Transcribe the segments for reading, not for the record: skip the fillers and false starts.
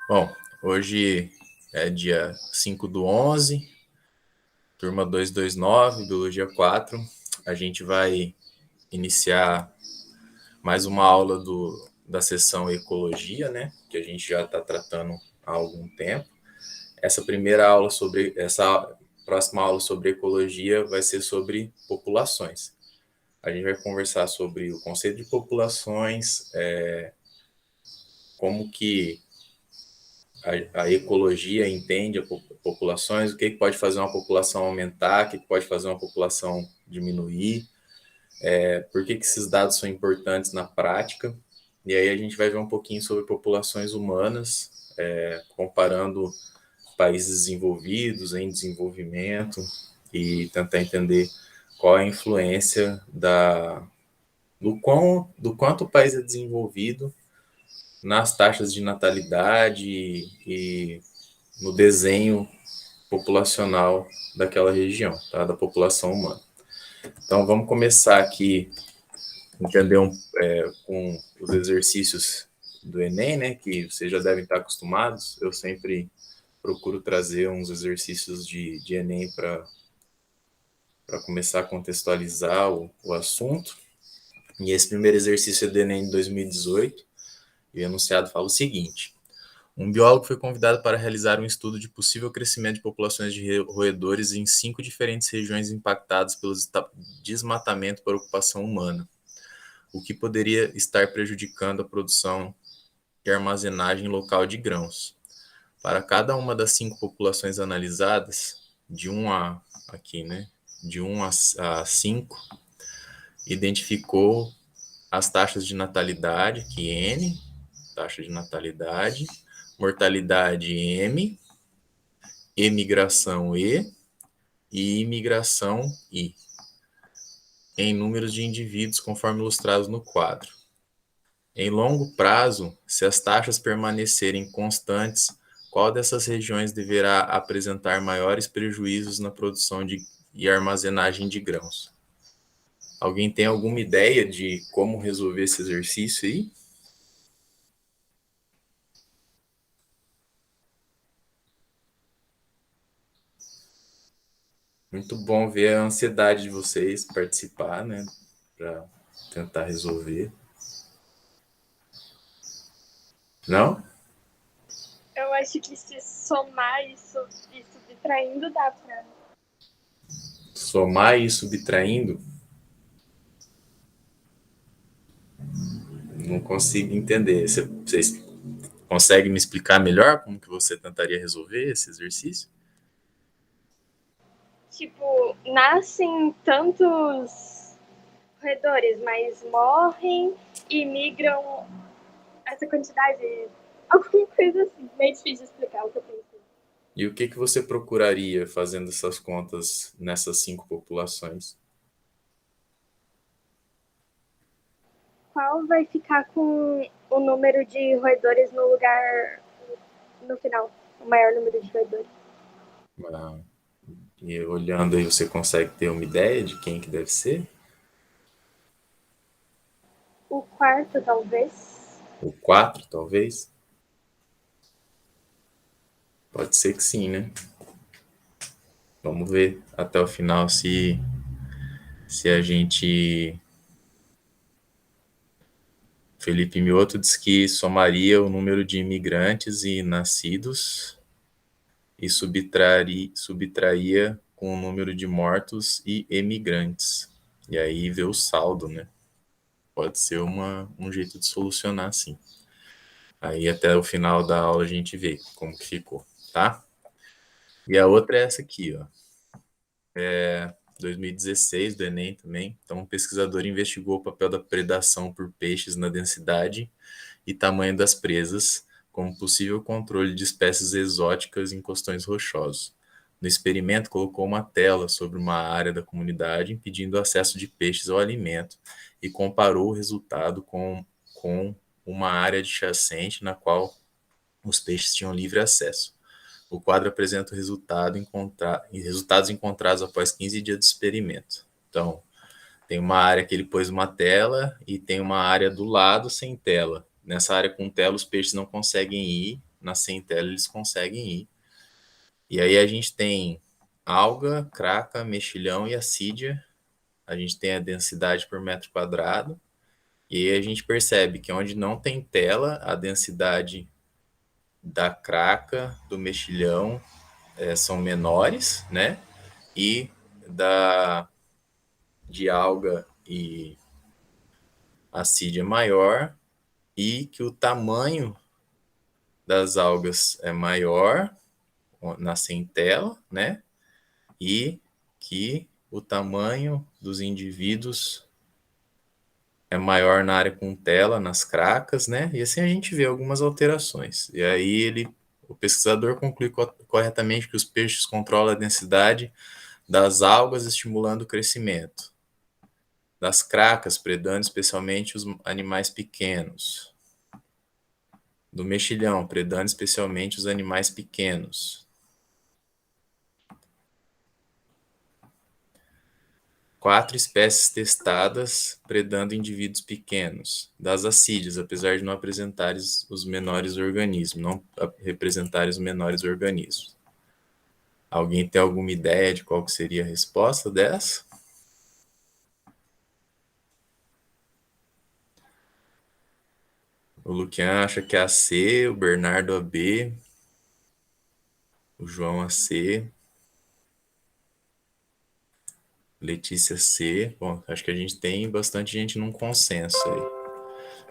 Bom, hoje é dia 5/11, turma 229, biologia 4. A gente vai iniciar mais uma aula da sessão ecologia, né? Que a gente já está tratando há algum tempo. Essa próxima aula sobre ecologia vai ser sobre populações. A gente vai conversar sobre o conceito de populações, como que a ecologia entende populações, o que pode fazer uma população aumentar, o que pode fazer uma população diminuir, por que esses dados são importantes na prática. E aí a gente vai ver um pouquinho sobre populações humanas, comparando países desenvolvidos, em desenvolvimento, e tentar entender qual é a influência do quanto o país é desenvolvido nas taxas de natalidade e no desenho populacional daquela região, tá? Da população humana. Então, vamos começar aqui entender com os exercícios do Enem, né? Que vocês já devem estar acostumados. Eu sempre procuro trazer uns exercícios de Enem para começar a contextualizar o assunto. E esse primeiro exercício é do Enem de 2018. E o enunciado fala o seguinte: um biólogo foi convidado para realizar um estudo de possível crescimento de populações de roedores em 5 diferentes regiões impactadas pelo desmatamento por ocupação humana, o que poderia estar prejudicando a produção e armazenagem local de grãos. Para cada uma das 5 populações analisadas, de 1 a aqui, né, de 1 a 5, identificou as taxas de natalidade, que N, taxa de natalidade, mortalidade M, emigração E e imigração I, em números de indivíduos conforme ilustrados no quadro. Em longo prazo, se as taxas permanecerem constantes, qual dessas regiões deverá apresentar maiores prejuízos na produção e armazenagem de grãos? Alguém tem alguma ideia de como resolver esse exercício aí? Muito bom ver a ansiedade de vocês participar, né, para tentar resolver. Não? Eu acho que se somar isso e subtraindo, dá pra. Somar e subtraindo? Não consigo entender. Vocês conseguem me explicar melhor como que você tentaria resolver esse exercício? Tipo, nascem tantos roedores, mas morrem e migram essa quantidade. Alguma coisa assim. Meio difícil de explicar o que eu pensei. E o que que você procuraria fazendo essas contas nessas 5 populações? Qual vai ficar com o número de roedores no lugar no final? O maior número de roedores. Ah, e olhando aí, você consegue ter uma ideia de quem que deve ser? O quarto, talvez. O 4, talvez? Pode ser que sim, né? Vamos ver até o final se a gente. Felipe Mioto diz que somaria o número de imigrantes e nascidos e subtraía com o número de mortos e emigrantes. E aí vê o saldo, né? Pode ser um jeito de solucionar, sim. Aí até o final da aula a gente vê como que ficou, tá? E a outra é essa aqui, ó. 2016, do Enem também. Então, um pesquisador investigou o papel da predação por peixes na densidade e tamanho das presas, como possível controle de espécies exóticas em costões rochosos. No experimento, colocou uma tela sobre uma área da comunidade, impedindo o acesso de peixes ao alimento, e comparou o resultado com uma área adjacente na qual os peixes tinham livre acesso. O quadro apresenta resultados encontrados após 15 dias de experimento. Então, tem uma área que ele pôs uma tela e tem uma área do lado sem tela. Nessa área com tela, os peixes não conseguem ir na centela eles conseguem ir. E aí a gente tem alga, craca, mexilhão e assídia. A gente tem a densidade por metro quadrado. E aí a gente percebe que onde não tem tela, a densidade da craca, do mexilhão são menores, né? E de alga e assídia é maior, e que o tamanho das algas é maior na centela, né? E que o tamanho dos indivíduos é maior na área com tela, nas cracas, né? E assim a gente vê algumas alterações. E aí o pesquisador conclui corretamente que os peixes controlam a densidade das algas, estimulando o crescimento. Das cracas, predando especialmente os animais pequenos. Do mexilhão, predando especialmente os animais pequenos. 4 espécies testadas predando indivíduos pequenos. Das assídias, apesar de não apresentarem os menores organismos, não representarem os menores organismos. Alguém tem alguma ideia de qual seria a resposta dessa? O Luquian acha que é a C, o Bernardo a B, o João a C, Letícia C. Bom, acho que a gente tem bastante gente num consenso aí.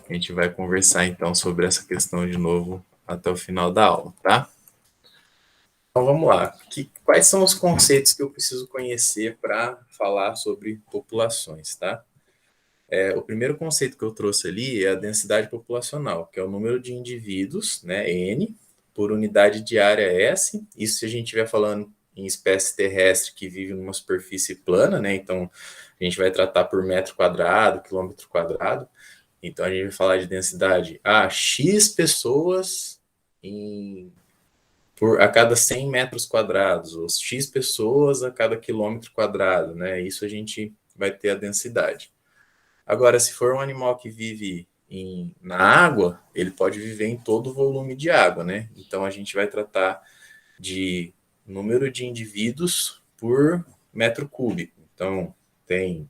A gente vai conversar então sobre essa questão de novo até o final da aula, tá? Então vamos lá. Quais são os conceitos que eu preciso conhecer para falar sobre populações, tá? O primeiro conceito que eu trouxe ali é a densidade populacional, que é o número de indivíduos, né, N, por unidade de área S. Isso se a gente estiver falando em espécie terrestre que vive numa superfície plana, né? Então a gente vai tratar por metro quadrado, quilômetro quadrado. Então a gente vai falar de densidade X pessoas a cada 100 metros quadrados, ou X pessoas a cada quilômetro quadrado, né? Isso a gente vai ter a densidade. Agora, se for um animal que vive na água, ele pode viver em todo o volume de água, né? Então a gente vai tratar de número de indivíduos por metro cúbico. Então, tem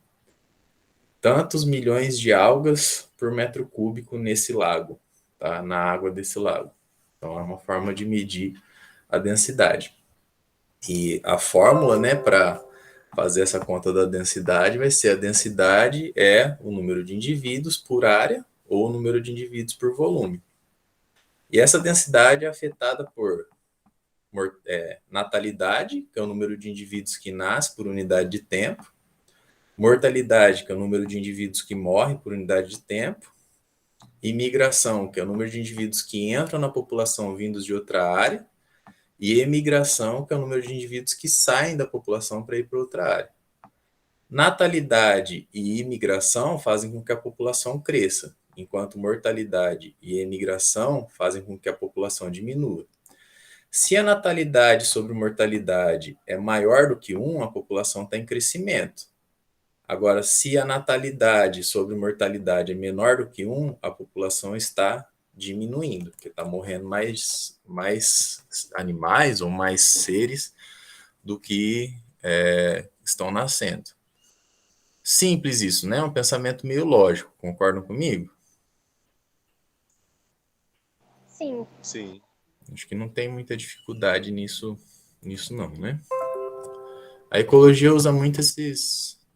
tantos milhões de algas por metro cúbico nesse lago, tá? Na água desse lago. Então, é uma forma de medir a densidade. E a fórmula, né, para fazer essa conta da densidade vai ser: a densidade é o número de indivíduos por área ou o número de indivíduos por volume. E essa densidade é afetada por natalidade, que é o número de indivíduos que nascem por unidade de tempo, mortalidade, que é o número de indivíduos que morrem por unidade de tempo, e migração, que é o número de indivíduos que entram na população vindos de outra área, e emigração, que é o número de indivíduos que saem da população para ir para outra área. Natalidade e imigração fazem com que a população cresça, enquanto mortalidade e emigração fazem com que a população diminua. Se a natalidade sobre mortalidade é maior do que 1, a população está em crescimento. Agora, se a natalidade sobre mortalidade é menor do que 1, a população está diminuindo, porque está morrendo mais animais ou mais seres do que estão nascendo. Simples isso, né? Um pensamento meio lógico, concordam comigo? Sim. Sim. Acho que não tem muita dificuldade nisso não, né? A ecologia usa muito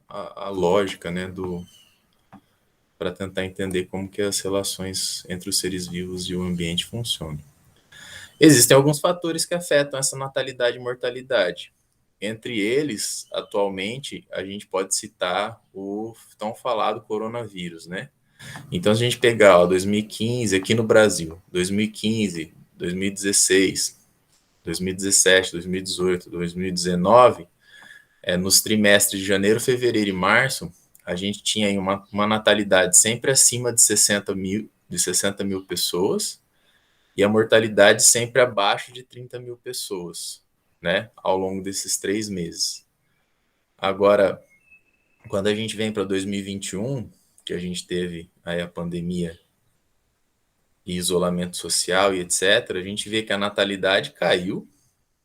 a lógica, né, para tentar entender como que as relações entre os seres vivos e o ambiente funcionam. Existem alguns fatores que afetam essa natalidade e mortalidade. Entre eles, atualmente, a gente pode citar o tão falado coronavírus, né? Então, se a gente pegar 2015 aqui no Brasil, 2015, 2016, 2017, 2018, 2019, nos trimestres de janeiro, fevereiro e março, a gente tinha aí uma natalidade sempre acima de 60 mil pessoas e a mortalidade sempre abaixo de 30 mil pessoas, né, ao longo desses 3 meses. Agora, quando a gente vem para 2021, que a gente teve aí a pandemia e isolamento social e etc., a gente vê que a natalidade caiu,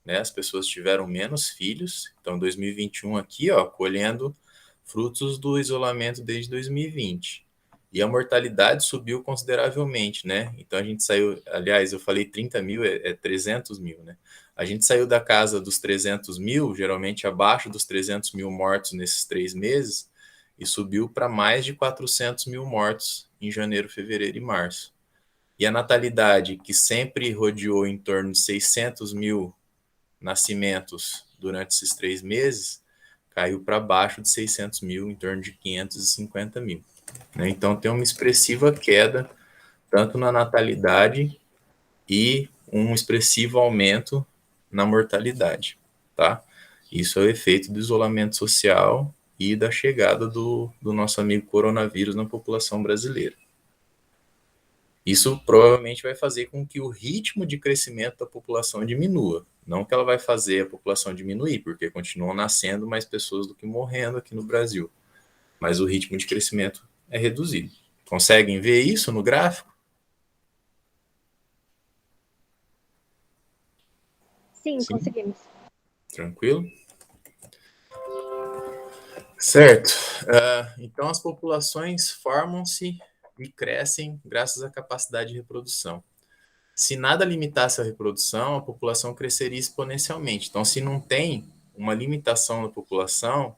né? As pessoas tiveram menos filhos. Então, 2021 aqui, ó, colhendo frutos do isolamento desde 2020. E a mortalidade subiu consideravelmente, né? Então a gente saiu, aliás, eu falei 30 mil, é 300 mil, né? A gente saiu da casa dos 300 mil, geralmente abaixo dos 300 mil mortos nesses 3 meses, e subiu para mais de 400 mil mortos em janeiro, fevereiro e março. E a natalidade, que sempre rodeou em torno de 600 mil nascimentos durante esses 3 meses, caiu para baixo de 600 mil, em torno de 550 mil. Né? Então, tem uma expressiva queda, tanto na natalidade e um expressivo aumento na mortalidade. Tá? Isso é o efeito do isolamento social e da chegada do nosso amigo coronavírus na população brasileira. Isso provavelmente vai fazer com que o ritmo de crescimento da população diminua. Não que ela vai fazer a população diminuir, porque continuam nascendo mais pessoas do que morrendo aqui no Brasil. Mas o ritmo de crescimento é reduzido. Conseguem ver isso no gráfico? Sim, Sim. conseguimos. Tranquilo? Certo. Então, as populações formam-se e crescem graças à capacidade de reprodução. Se nada limitasse a reprodução, a população cresceria exponencialmente. Então, se não tem uma limitação na população,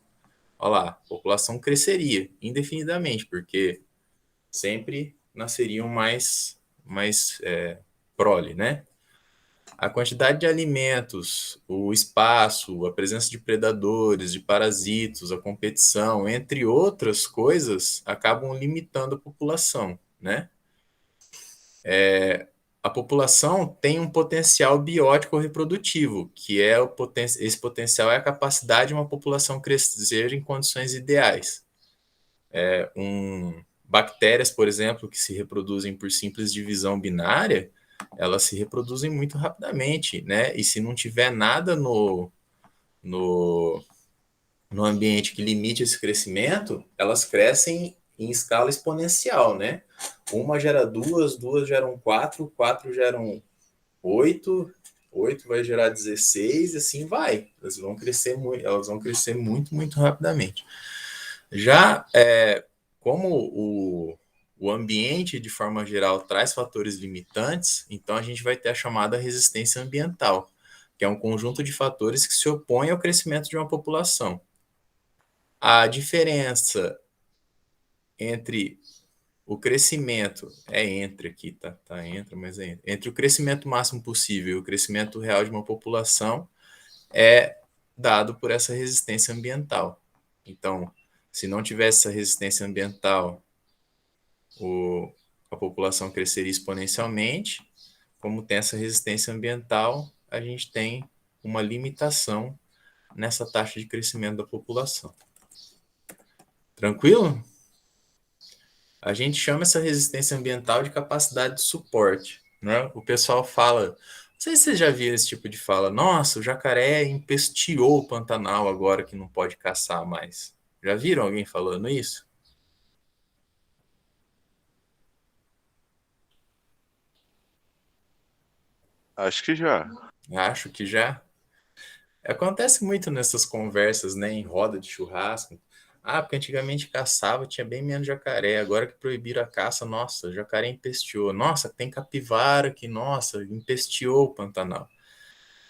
olha lá, a população cresceria indefinidamente, porque sempre nasceriam mais prole, né? A quantidade de alimentos, o espaço, a presença de predadores, de parasitos, a competição, entre outras coisas, acabam limitando a população, né? A população tem um potencial biótico reprodutivo, que é esse potencial é a capacidade de uma população crescer em condições ideais. Bactérias, por exemplo, que se reproduzem por simples divisão binária, elas se reproduzem muito rapidamente, né? E se não tiver nada no, no ambiente que limite esse crescimento, elas crescem em escala exponencial, né? Uma gera duas, duas geram quatro, quatro geram oito, oito vai gerar 16, e assim vai. Elas vão crescer muito, muito rapidamente. Já como o ambiente, de forma geral, traz fatores limitantes, então a gente vai ter a chamada resistência ambiental, que é um conjunto de fatores que se opõem ao crescimento de uma população. A diferença entre o crescimento, entre aqui, tá entre, mas entre o crescimento máximo possível e o crescimento real de uma população é dado por essa resistência ambiental. Então, se não tivesse essa resistência ambiental, a população cresceria exponencialmente. Como tem essa resistência ambiental, a gente tem uma limitação nessa taxa de crescimento da população. Tranquilo? A gente chama essa resistência ambiental de capacidade de suporte. Né? O pessoal fala, não sei se vocês já viram esse tipo de fala, nossa, o jacaré empesteou o Pantanal agora que não pode caçar mais. Já viram alguém falando isso? Acho que já. Acho que já. Acontece muito nessas conversas, né, em roda de churrasco. Ah, porque antigamente caçava, tinha bem menos jacaré. Agora que proibiram a caça, nossa, jacaré empesteou. Nossa, tem capivara que, nossa, empesteou o Pantanal.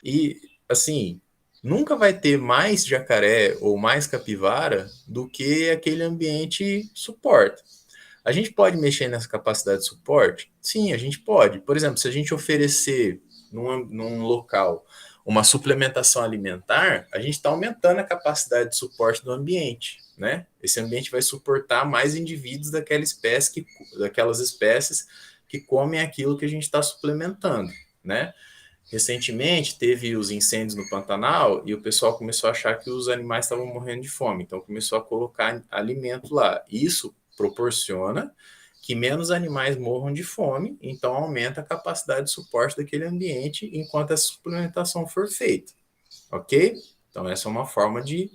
E, assim, nunca vai ter mais jacaré ou mais capivara do que aquele ambiente suporta. A gente pode mexer nessa capacidade de suporte? Sim, a gente pode. Por exemplo, se a gente oferecer num local uma suplementação alimentar, a gente está aumentando a capacidade de suporte do ambiente, né? Esse ambiente vai suportar mais indivíduos daquelas espécies que comem aquilo que a gente está suplementando, né? Recentemente teve os incêndios no Pantanal e o pessoal começou a achar que os animais estavam morrendo de fome, então começou a colocar alimento lá. Isso proporciona que menos animais morram de fome, então aumenta a capacidade de suporte daquele ambiente enquanto essa suplementação for feita, ok? Então essa é uma forma de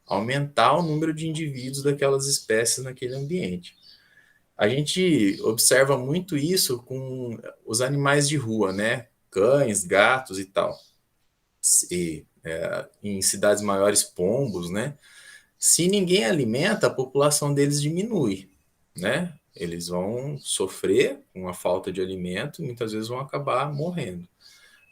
aumentar o número de indivíduos daquelas espécies naquele ambiente. A gente observa muito isso com os animais de rua, né? Cães, gatos e tal. Em cidades maiores, pombos, né? Se ninguém alimenta, a população deles diminui, né? Eles vão sofrer com a falta de alimento e muitas vezes vão acabar morrendo.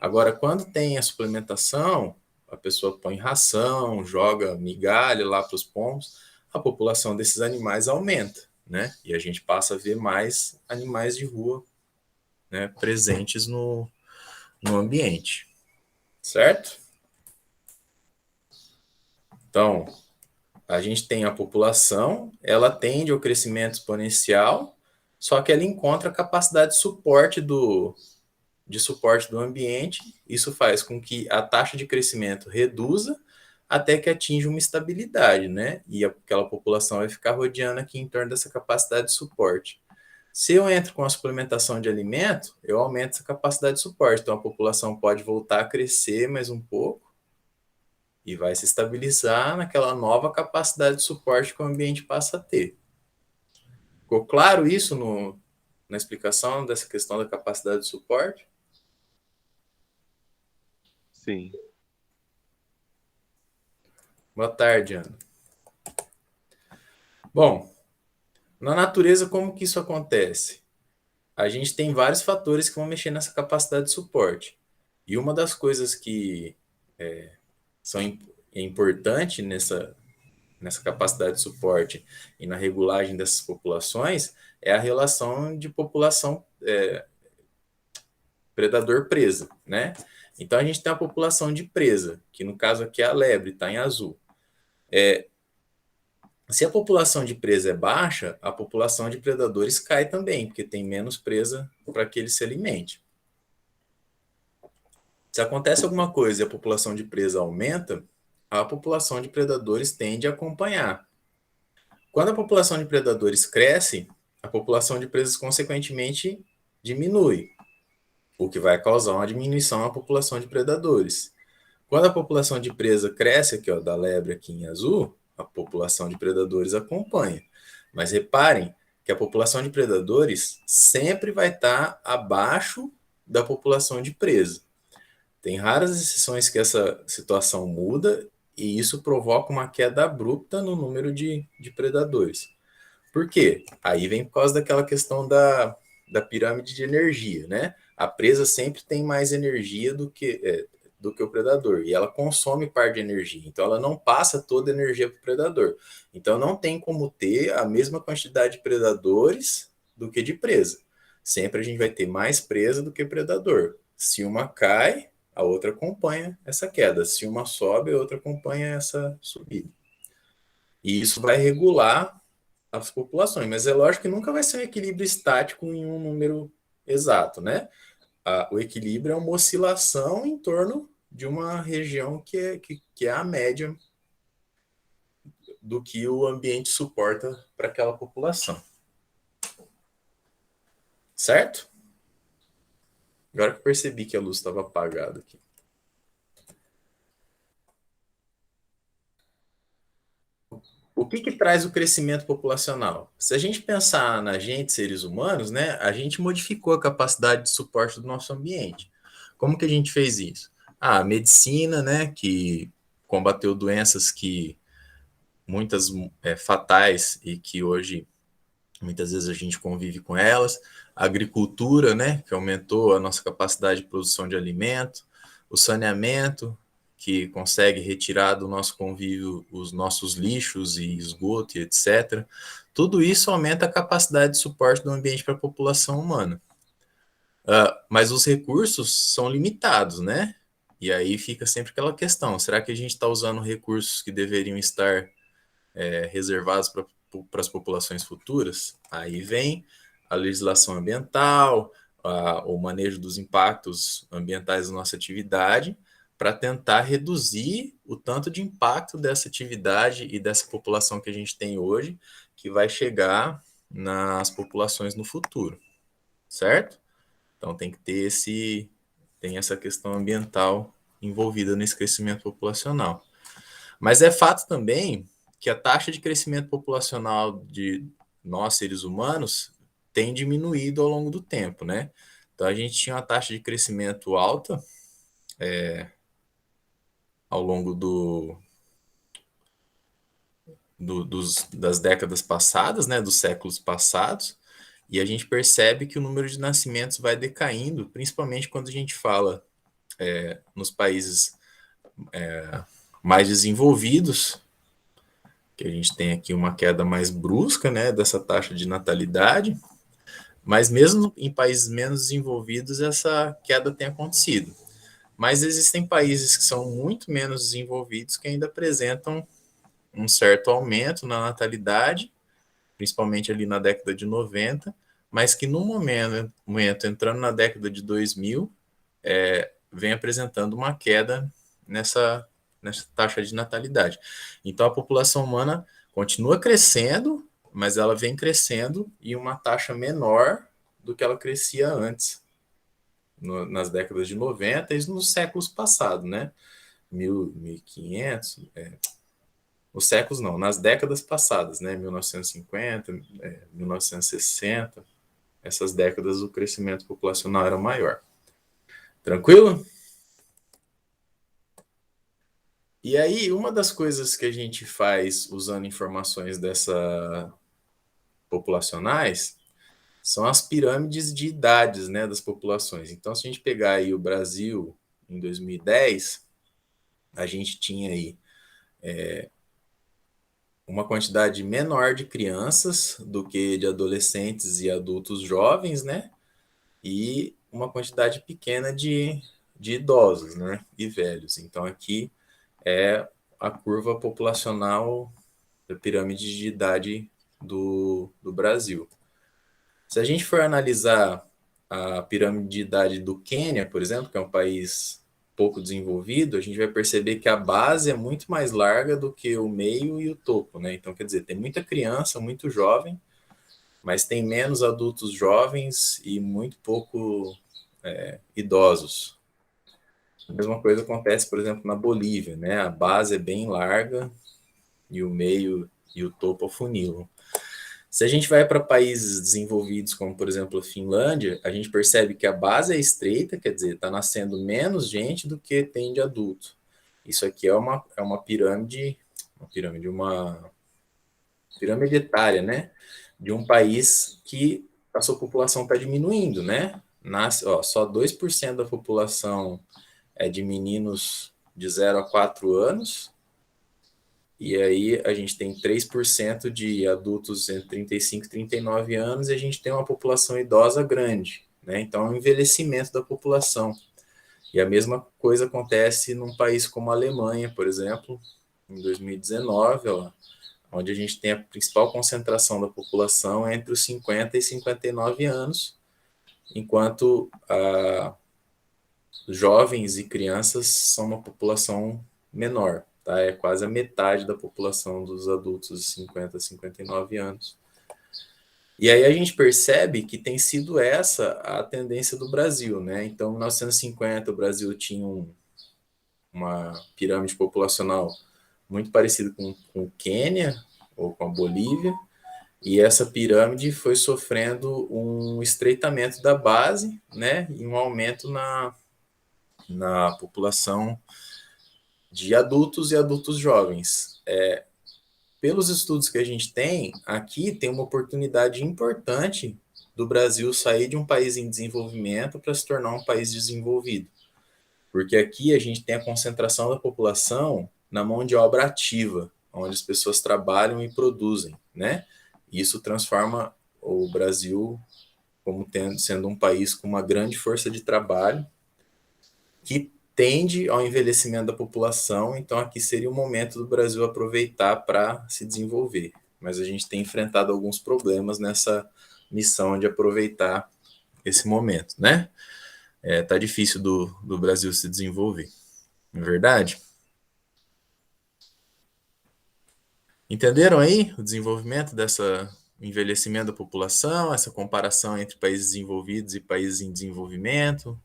Agora, quando tem a suplementação, a pessoa põe ração, joga migalha lá para os pombos, a população desses animais aumenta, né? E a gente passa a ver mais animais de rua, né, presentes no ambiente, certo? Então, a gente tem a população, ela tende ao crescimento exponencial, só que ela encontra a capacidade de suporte do ambiente. Isso faz com que a taxa de crescimento reduza até que atinja uma estabilidade, né? E aquela população vai ficar rodeando aqui em torno dessa capacidade de suporte. Se eu entro com a suplementação de alimento, eu aumento essa capacidade de suporte. Então a população pode voltar a crescer mais um pouco e vai se estabilizar naquela nova capacidade de suporte que o ambiente passa a ter. Ficou claro isso na explicação dessa questão da capacidade de suporte? Sim. Boa tarde, Ana. Bom, na natureza, como que isso acontece? A gente tem vários fatores que vão mexer nessa capacidade de suporte. E uma das coisas que é importante nessa capacidade de suporte e na regulagem dessas populações é a relação de população predador-presa, né? Então a gente tem a população de presa, que no caso aqui é a lebre, está em azul. Se a população de presa é baixa, a população de predadores cai também, porque tem menos presa para que ele se alimente. Se acontece alguma coisa e a população de presa aumenta, a população de predadores tende a acompanhar. Quando a população de predadores cresce, a população de presas consequentemente diminui, o que vai causar uma diminuição na população de predadores. Quando a população de presa cresce, aqui ó, da lebre aqui em azul, a população de predadores acompanha. Mas reparem que a população de predadores sempre vai estar abaixo da população de presa. Tem raras exceções que essa situação muda e isso provoca uma queda abrupta no número de predadores. Por quê? Aí vem por causa daquela questão da pirâmide de energia, né? A presa sempre tem mais energia do que o predador, e ela consome parte de energia, então ela não passa toda a energia para o predador. Então não tem como ter a mesma quantidade de predadores do que de presa. Sempre a gente vai ter mais presa do que predador. Se uma cai, a outra acompanha essa queda. Se uma sobe, a outra acompanha essa subida. E isso vai regular as populações, mas é lógico que nunca vai ser um equilíbrio estático em um número exato, né? O equilíbrio é uma oscilação em torno de uma região que é a média do que o ambiente suporta para aquela população. Certo? Agora que eu percebi que a luz estava apagada aqui. O que traz o crescimento populacional? Se a gente pensar na gente, seres humanos, né, a gente modificou a capacidade de suporte do nosso ambiente. Como que a gente fez isso? A medicina, né, que combateu doenças que muitas fatais e que hoje muitas vezes a gente convive com elas. A agricultura, né, que aumentou a nossa capacidade de produção de alimento. O saneamento, que consegue retirar do nosso convívio os nossos lixos e esgoto e etc. Tudo isso aumenta a capacidade de suporte do ambiente para a população humana. Mas os recursos são limitados, né? E aí fica sempre aquela questão, será que a gente está usando recursos que deveriam estar reservados para as populações futuras? Aí vem a legislação ambiental, o manejo dos impactos ambientais da nossa atividade, para tentar reduzir o tanto de impacto dessa atividade e dessa população que a gente tem hoje, que vai chegar nas populações no futuro, certo? Então tem que ter tem essa questão ambiental envolvida nesse crescimento populacional. Mas é fato também que a taxa de crescimento populacional de nós, seres humanos, tem diminuído ao longo do tempo, né? Então a gente tinha uma taxa de crescimento alta ao longo das décadas passadas, né, dos séculos passados, e a gente percebe que o número de nascimentos vai decaindo, principalmente quando a gente fala nos países mais desenvolvidos, que a gente tem aqui uma queda mais brusca, né, dessa taxa de natalidade, mas mesmo em países menos desenvolvidos essa queda tem acontecido. Mas existem países que são muito menos desenvolvidos que ainda apresentam um certo aumento na natalidade, principalmente ali na década de 90, mas que no momento entrando na década de 2000, vem apresentando uma queda nessa taxa de natalidade. Então a população humana continua crescendo, mas ela vem crescendo em uma taxa menor do que ela crescia antes, nas décadas de 90 e nos séculos passados, né? 1500, os séculos não, nas décadas passadas, né? 1950, 1960, essas décadas o crescimento populacional era maior. Tranquilo? E aí, uma das coisas que a gente faz usando informações populacionais são as pirâmides de idades, né, das populações. Então, se a gente pegar aí o Brasil em 2010, a gente tinha aí uma quantidade menor de crianças do que de adolescentes e adultos jovens, né? E uma quantidade pequena de idosos, né? E velhos. Então, aqui é a curva populacional da pirâmide de idade do Brasil. Se a gente for analisar a pirâmide de idade do Quênia, por exemplo, que é um país pouco desenvolvido, a gente vai perceber que a base é muito mais larga do que o meio e o topo, né? Então, quer dizer, tem muita criança, muito jovem, mas tem menos adultos jovens e muito pouco idosos. A mesma coisa acontece, por exemplo, na Bolívia, né? A base é bem larga e o meio e o topo afunilam. Se a gente vai para países desenvolvidos, como por exemplo a Finlândia, a gente percebe que a base é estreita, quer dizer, está nascendo menos gente do que tem de adulto. Isso aqui é uma pirâmide etária, né? De um país que a sua população está diminuindo, né? Só 2% da população é de meninos de 0 a 4 anos, e aí a gente tem 3% de adultos entre 35 e 39 anos e a gente tem uma população idosa grande, né? Então é um envelhecimento da população. E a mesma coisa acontece num país como a Alemanha, por exemplo, em 2019, ó, onde a gente tem a principal concentração da população entre os 50 e 59 anos, enquanto jovens e crianças são uma população menor, tá? É quase a metade da população dos adultos de 50 a 59 anos. E aí a gente percebe que tem sido essa a tendência do Brasil, né? Então, em 1950, o Brasil tinha uma pirâmide populacional muito parecida com o Quênia ou com a Bolívia, e essa pirâmide foi sofrendo um estreitamento da base, né? E um aumento na população de adultos e adultos jovens. Pelos estudos que a gente tem, aqui tem uma oportunidade importante do Brasil sair de um país em desenvolvimento para se tornar um país desenvolvido. Porque aqui a gente tem a concentração da população na mão de obra ativa, onde as pessoas trabalham e produzem, né? Isso transforma o Brasil sendo um país com uma grande força de trabalho que tende ao envelhecimento da população, então aqui seria o momento do Brasil aproveitar para se desenvolver. Mas a gente tem enfrentado alguns problemas nessa missão de aproveitar esse momento, né? Tá difícil do Brasil se desenvolver, não é verdade? Entenderam aí o desenvolvimento dessa envelhecimento da população, essa comparação entre países desenvolvidos e países em desenvolvimento?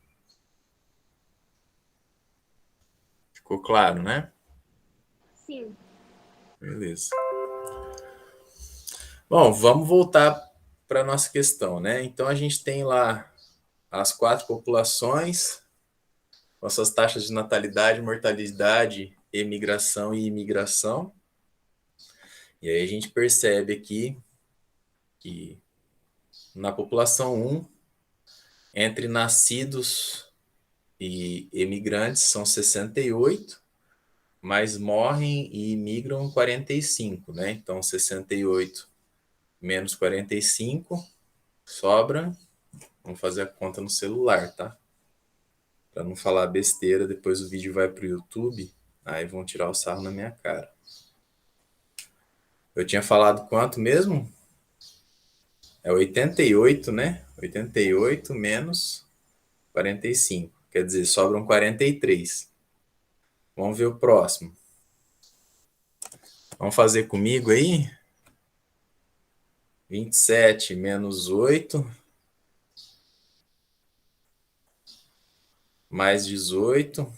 Ficou claro, né? Sim. Beleza. Bom, vamos voltar para a nossa questão, né? Então, a gente tem lá as 4 populações, com suas taxas de natalidade, mortalidade, emigração e imigração. E aí a gente percebe aqui que na população 1, entre nascidos e imigrantes são 68, mas morrem e imigram 45, né? Então 68 menos 45 sobra. Vamos fazer a conta no celular, tá? Para não falar besteira, depois o vídeo vai para o YouTube, aí vão tirar o sarro na minha cara. Eu tinha falado quanto mesmo? É 88, né? 88 menos 45. Quer dizer, sobram 43. Vamos ver o próximo. Vamos fazer comigo aí? 27 menos 8, mais 18,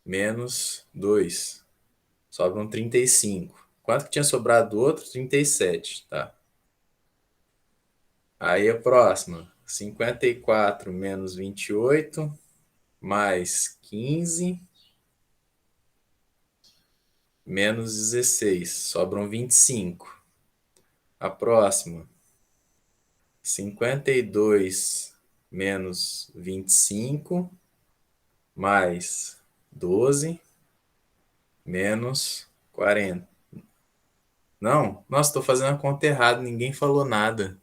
menos 2. Sobram 35. Quanto que tinha sobrado do outro? 37, tá? Aí a próxima. 54 menos 28, mais 15, menos 16. Sobram 25. A próxima. 52 menos 25, mais 12, menos 40. Não, nossa, estou fazendo a conta errada, ninguém falou nada.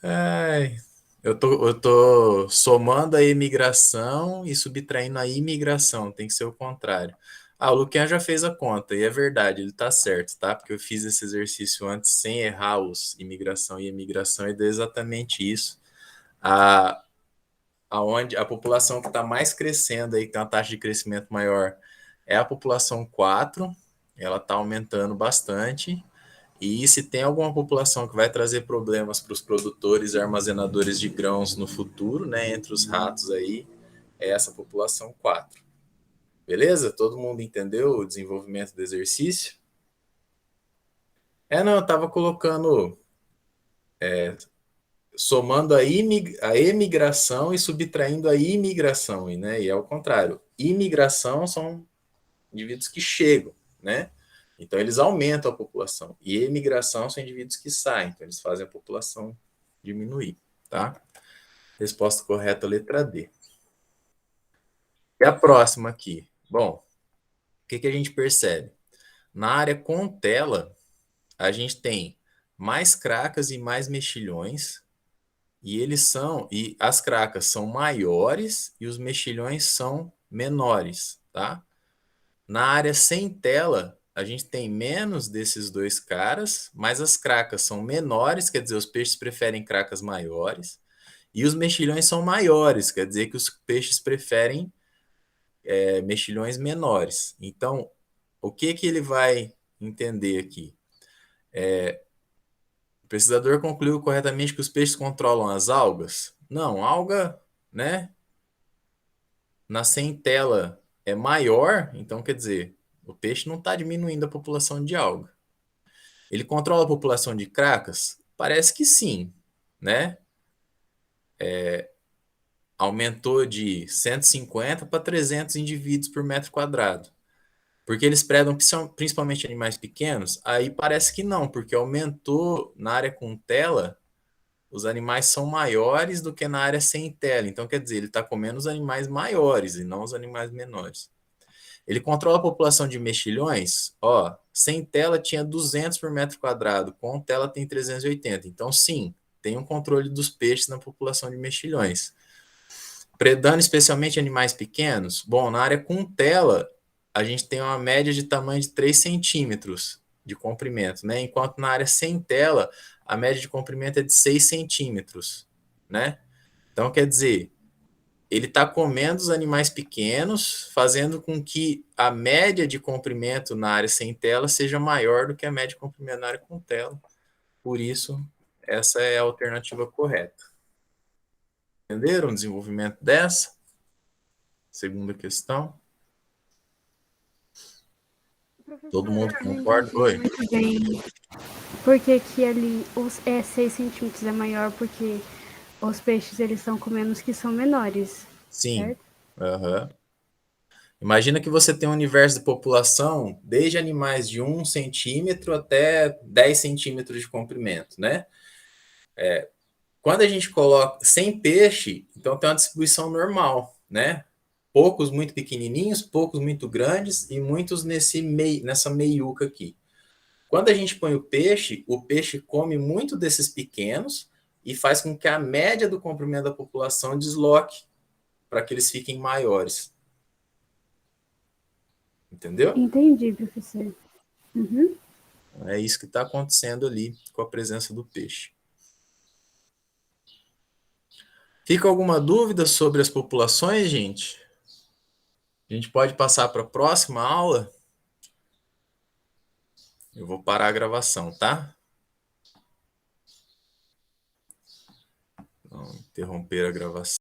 Ai, eu tô somando a imigração e subtraindo a imigração, tem que ser o contrário. Ah, o Luquian já fez a conta, e é verdade, ele tá certo, tá? Porque eu fiz esse exercício antes sem errar os imigração e imigração, e deu exatamente isso. A, aonde a população que está mais crescendo aí, que tem uma taxa de crescimento maior, é a população 4, ela está aumentando bastante. E se tem alguma população que vai trazer problemas para os produtores e armazenadores de grãos no futuro, né, entre os ratos aí, é essa população 4. Beleza? Todo mundo entendeu o desenvolvimento do exercício? Não, eu estava colocando, somando a emigração e subtraindo a imigração, né? E é o contrário. Imigração são indivíduos que chegam, né? Então eles aumentam a população. E emigração são indivíduos que saem, então eles fazem a população diminuir, tá? Resposta correta, letra D. E a próxima aqui. Bom, o que a gente percebe? Na área com tela, a gente tem mais cracas e mais mexilhões, e as cracas são maiores e os mexilhões são menores, tá? Na área sem tela, a gente tem menos desses dois caras, mas as cracas são menores, quer dizer, os peixes preferem cracas maiores, e os mexilhões são maiores, quer dizer que os peixes preferem mexilhões menores. Então, o que ele vai entender aqui? O pesquisador concluiu corretamente que os peixes controlam as algas? Não, alga, né, na sem tela é maior, então quer dizer, o peixe não está diminuindo a população de alga. Ele controla a população de cracas? Parece que sim, né? Aumentou de 150 para 300 indivíduos por metro quadrado. Porque eles predam principalmente animais pequenos? Aí parece que não, porque aumentou na área com tela, os animais são maiores do que na área sem tela. Então, quer dizer, ele está comendo os animais maiores e não os animais menores. Ele controla a população de mexilhões? Ó, sem tela tinha 200 por metro quadrado, com tela tem 380. Então, sim, tem um controle dos peixes na população de mexilhões. Predando especialmente animais pequenos? Bom, na área com tela, a gente tem uma média de tamanho de 3 centímetros de comprimento, né? Enquanto na área sem tela, a média de comprimento é de 6 centímetros, né? Então, quer dizer, ele está comendo os animais pequenos, fazendo com que a média de comprimento na área sem tela seja maior do que a média de comprimento na área com tela. Por isso, essa é a alternativa correta. Entenderam o desenvolvimento dessa? Segunda questão. Todo mundo Eu não concorda? entendi Oi? muito bem por que que ali os 6 centímetros é maior, porque os peixes eles são comenos que são menores, Sim. certo? Aham. Imagina que você tem um universo de população desde animais de 1 centímetro até 10 centímetros de comprimento, né? Quando a gente coloca sem peixe, então tem uma distribuição normal, né? Poucos muito pequenininhos, poucos muito grandes e muitos nessa meiuca aqui. Quando a gente põe o peixe come muito desses pequenos e faz com que a média do comprimento da população desloque para que eles fiquem maiores. Entendeu? Entendi, professor. Uhum. É isso que está acontecendo ali com a presença do peixe. Fica alguma dúvida sobre as populações, gente? A gente pode passar para a próxima aula? Eu vou parar a gravação, tá? Não, interromper a gravação.